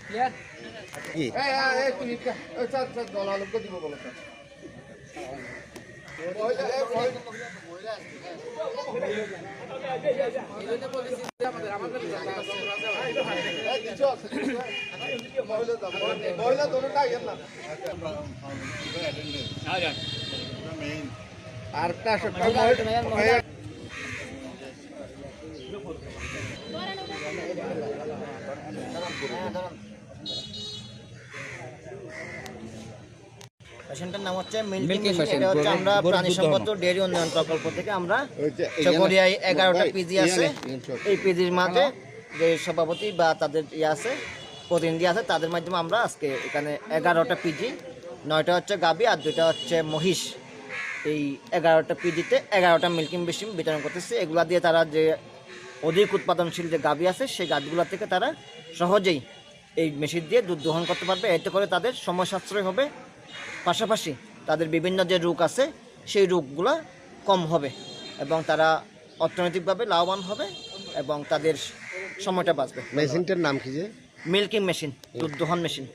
Clear কি মেশিনটার নাম হচ্ছে মিল্কিং মেশিন। এটা হচ্ছে আমরা প্রাণী সম্পদ ডেয়ারি উন্নয়ন প্রকল্প থেকে আমরা চকরিয়ায় 11টা পিজি আছে। এই পিজির মাঝে যে সভাপতি বা তাদের আছে প্রতিনিধি আছে, তাদের মাধ্যমে আমরা আজকে এখানে 11টা পিজি, 9টা হচ্ছে গাভী আর 2টা হচ্ছে মহিষ, এই 11টা পিজিতে 11টা মিল্কিং মেশিন বিতরণ করতেছে। এগুলা দিয়ে তারা যে অধিক উৎপাদনশীল যে গাভী আছে সেই গাভীগুলো থেকে তারা সহজেই এই মেশিন দিয়ে দুধ দহন করতে পারবে। এতে করে তাদের সময় সাশ্রয় হবে, পাশাপাশি তাদের বিভিন্ন যে রোগ আছে সেই রোগগুলো কম হবে এবং তারা অর্থনৈতিকভাবে লাভবান হবে এবং তাদের সময়টা বাঁচবে। মেশিনটার নাম কি যে? মিল্কিং মেশিন, দুধ দহন মেশিন।